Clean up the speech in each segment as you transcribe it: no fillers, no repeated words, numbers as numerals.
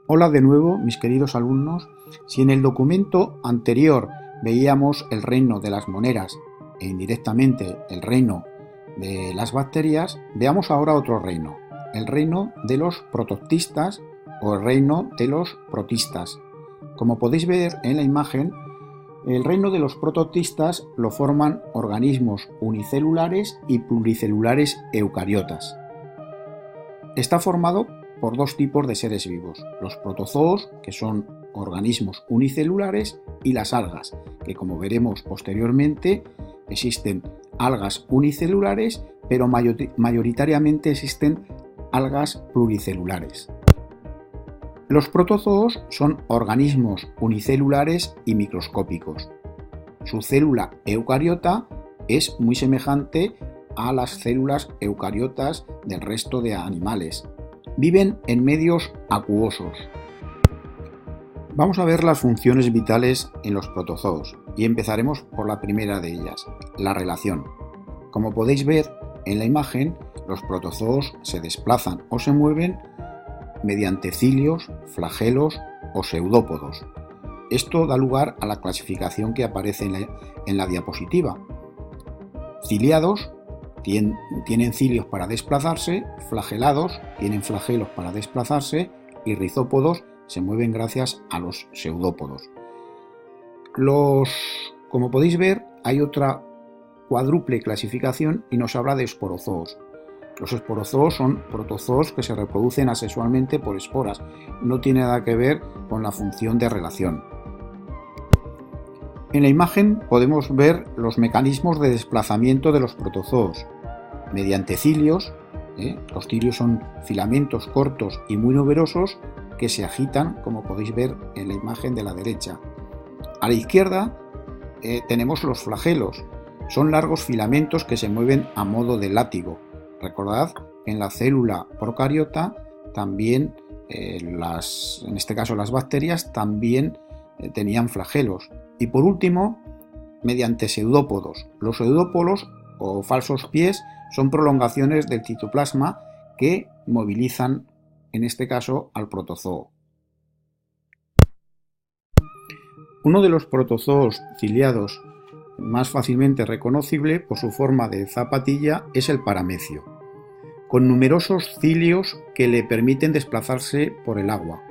Hola de nuevo, mis queridos alumnos. Si en el documento anterior veíamos el reino de las moneras e indirectamente el reino de las bacterias, veamos ahora otro reino, el reino de los prototistas o el reino de los protistas. Como podéis ver en la imagen, el reino de los prototistas lo forman organismos unicelulares y pluricelulares eucariotas. Está formado por dos tipos de seres vivos, los protozoos, que son organismos unicelulares, y las algas, que como veremos posteriormente existen algas unicelulares, pero mayoritariamente existen algas pluricelulares. Los protozoos son organismos unicelulares y microscópicos. Su célula eucariota es muy semejante a las células eucariotas del resto de animales. Viven en medios acuosos. Vamos a ver las funciones vitales en los protozoos y empezaremos por la primera de ellas, la relación. Como podéis ver en la imagen, los protozoos se desplazan o se mueven mediante cilios, flagelos o pseudópodos. Esto da lugar a la clasificación que aparece en la diapositiva. Ciliados tienen cilios para desplazarse, flagelados tienen flagelos para desplazarse y rizópodos se mueven gracias a los pseudópodos. Como podéis ver, hay otra cuádruple clasificación y nos habla de esporozoos. Los esporozoos son protozoos que se reproducen asexualmente por esporas. No tiene nada que ver con la función de relación. En la imagen podemos ver los mecanismos de desplazamiento de los protozoos mediante cilios. Los cilios son filamentos cortos y muy numerosos que se agitan, como podéis ver en la imagen de la derecha. A la izquierda tenemos los flagelos. Son largos filamentos que se mueven a modo de látigo. Recordad que en la célula procariota también, en este caso las bacterias, también tenían flagelos. Y por último, mediante pseudópodos. Los pseudópodos o falsos pies son prolongaciones del citoplasma que movilizan, en este caso, al protozoo. Uno de los protozoos ciliados más fácilmente reconocible por su forma de zapatilla es el paramecio, con numerosos cilios que le permiten desplazarse por el agua.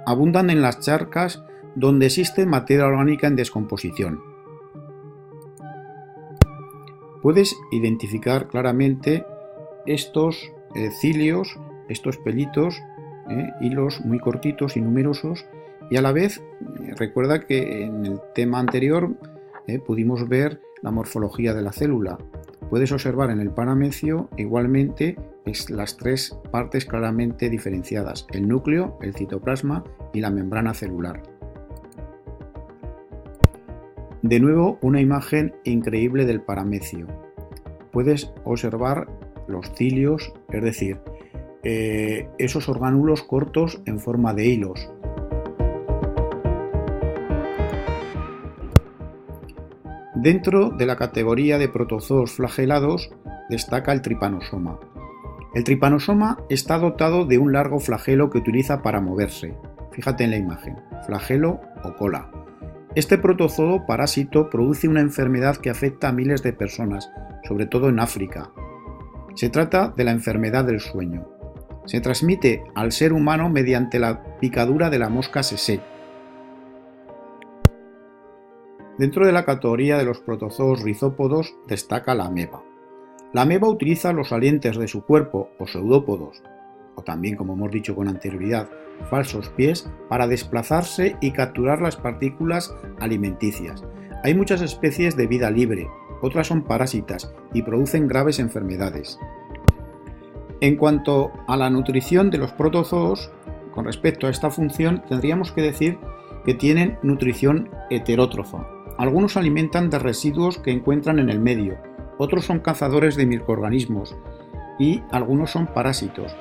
Abundan en las charcas donde existe materia orgánica en descomposición. Puedes identificar claramente estos cilios, estos pelitos, hilos muy cortitos y numerosos, y a la vez recuerda que en el tema anterior pudimos ver la morfología de la célula. Puedes observar en el paramecio igualmente las tres partes claramente diferenciadas: el núcleo, el citoplasma y la membrana celular. De nuevo, una imagen increíble del paramecio. Puedes observar los cilios, es decir, esos orgánulos cortos en forma de hilos. Dentro de la categoría de protozoos flagelados destaca el tripanosoma. El tripanosoma está dotado de un largo flagelo que utiliza para moverse. Fíjate en la imagen, flagelo o cola. Este protozoo parásito produce una enfermedad que afecta a miles de personas, sobre todo en África. Se trata de la enfermedad del sueño. Se transmite al ser humano mediante la picadura de la mosca tsetse. Dentro de la categoría de los protozoos rizópodos destaca la ameba. La ameba utiliza los salientes de su cuerpo o pseudópodos, o también, como hemos dicho con anterioridad, falsos pies, para desplazarse y capturar las partículas alimenticias. Hay muchas especies de vida libre, otras son parásitas y producen graves enfermedades. En cuanto a la nutrición de los protozoos, con respecto a esta función, tendríamos que decir que tienen nutrición heterótrofa. Algunos se alimentan de residuos que encuentran en el medio, otros son cazadores de microorganismos y algunos son parásitos.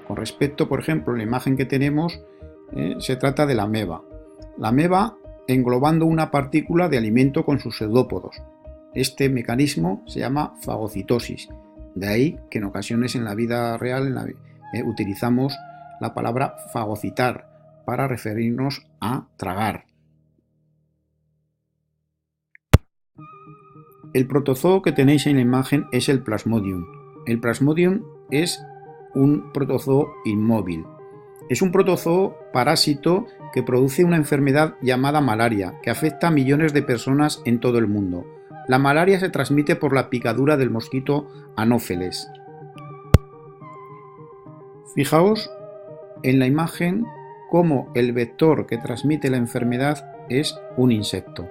Con respecto, por ejemplo, a la imagen que tenemos, se trata de la ameba. La ameba englobando una partícula de alimento con sus pseudópodos. Este mecanismo se llama fagocitosis. De ahí que en ocasiones en la vida real utilizamos la palabra fagocitar para referirnos a tragar. El protozoo que tenéis en la imagen es el Plasmodium. El Plasmodium es un protozoo inmóvil. Es un protozoo parásito que produce una enfermedad llamada malaria, que afecta a millones de personas en todo el mundo. La malaria se transmite por la picadura del mosquito Anófeles. Fijaos en la imagen cómo el vector que transmite la enfermedad es un insecto.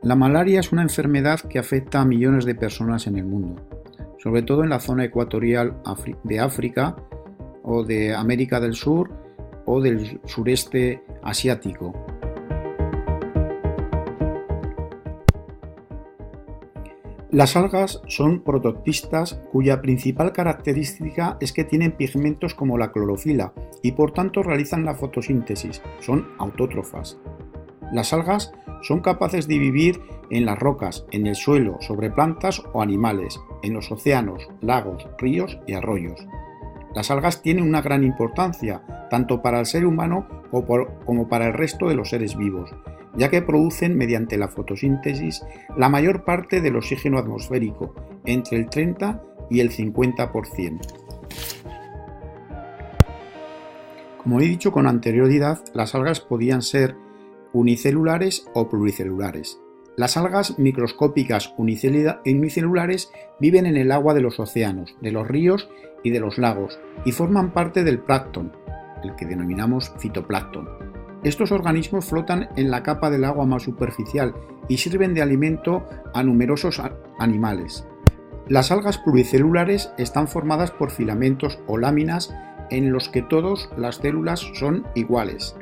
La malaria es una enfermedad que afecta a millones de personas en el mundo, sobre todo en la zona ecuatorial de África o de América del Sur o del sureste asiático. Las algas son protopistas cuya principal característica es que tienen pigmentos como la clorofila y por tanto realizan la fotosíntesis, son autótrofas. Las algas son capaces de vivir en las rocas, en el suelo, sobre plantas o animales, en los océanos, lagos, ríos y arroyos. Las algas tienen una gran importancia, tanto para el ser humano como para el resto de los seres vivos, ya que producen mediante la fotosíntesis la mayor parte del oxígeno atmosférico, entre el 30 y el 50%. Como he dicho con anterioridad, las algas podían ser unicelulares o pluricelulares. Las algas microscópicas unicelulares viven en el agua de los océanos, de los ríos y de los lagos y forman parte del plancton, el que denominamos fitoplancton. Estos organismos flotan en la capa del agua más superficial y sirven de alimento a numerosos animales. Las algas pluricelulares están formadas por filamentos o láminas en los que todas las células son iguales.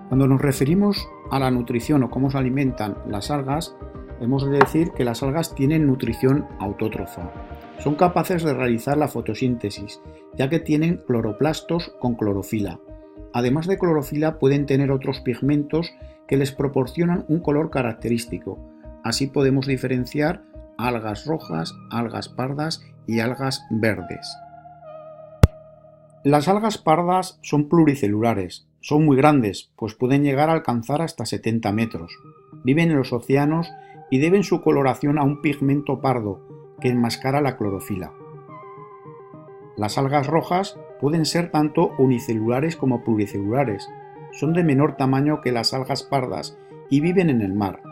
Cuando nos referimos a la nutrición o cómo se alimentan las algas, hemos de decir que las algas tienen nutrición autótrofa. Son capaces de realizar la fotosíntesis, ya que tienen cloroplastos con clorofila. Además de clorofila, pueden tener otros pigmentos que les proporcionan un color característico. Así podemos diferenciar algas rojas, algas pardas y algas verdes. Las algas pardas son pluricelulares. Son muy grandes, pues pueden llegar a alcanzar hasta 70 metros. Viven en los océanos y deben su coloración a un pigmento pardo que enmascara la clorofila. Las algas rojas pueden ser tanto unicelulares como pluricelulares. Son de menor tamaño que las algas pardas y viven en el mar.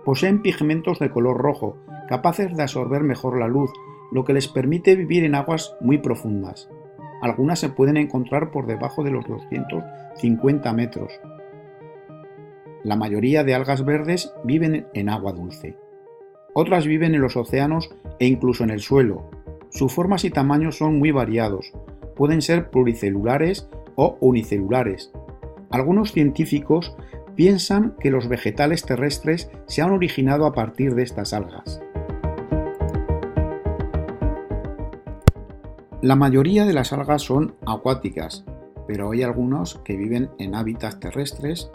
Poseen pigmentos de color rojo, capaces de absorber mejor la luz, lo que les permite vivir en aguas muy profundas. Algunas se pueden encontrar por debajo de los 250 metros. La mayoría de algas verdes viven en agua dulce. Otras viven en los océanos e incluso en el suelo. Sus formas y tamaños son muy variados. Pueden ser pluricelulares o unicelulares. Algunos científicos piensan que los vegetales terrestres se han originado a partir de estas algas. La mayoría de las algas son acuáticas, pero hay algunos que viven en hábitats terrestres,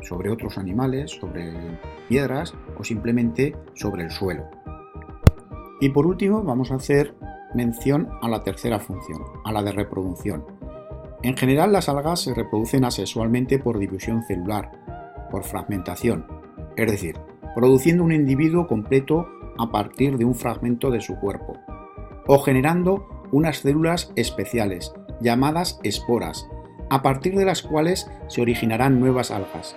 sobre otros animales, sobre piedras o simplemente sobre el suelo. Y por último vamos a hacer mención a la tercera función, a la de reproducción. En general las algas se reproducen asexualmente por división celular, por fragmentación, es decir, produciendo un individuo completo a partir de un fragmento de su cuerpo, o generando unas células especiales, llamadas esporas, a partir de las cuales se originarán nuevas algas.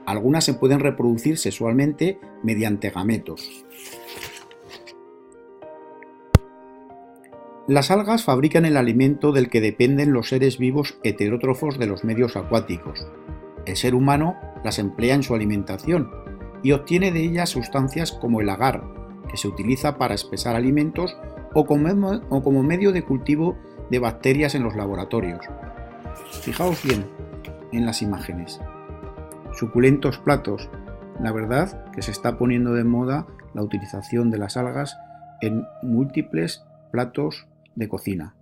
Algunas se pueden reproducir sexualmente mediante gametos. Las algas fabrican el alimento del que dependen los seres vivos heterótrofos de los medios acuáticos. El ser humano las emplea en su alimentación y obtiene de ellas sustancias como el agar, que se utiliza para espesar alimentos o como medio de cultivo de bacterias en los laboratorios. Fijaos bien en las imágenes. Suculentos platos. La verdad que se está poniendo de moda la utilización de las algas en múltiples platos de cocina.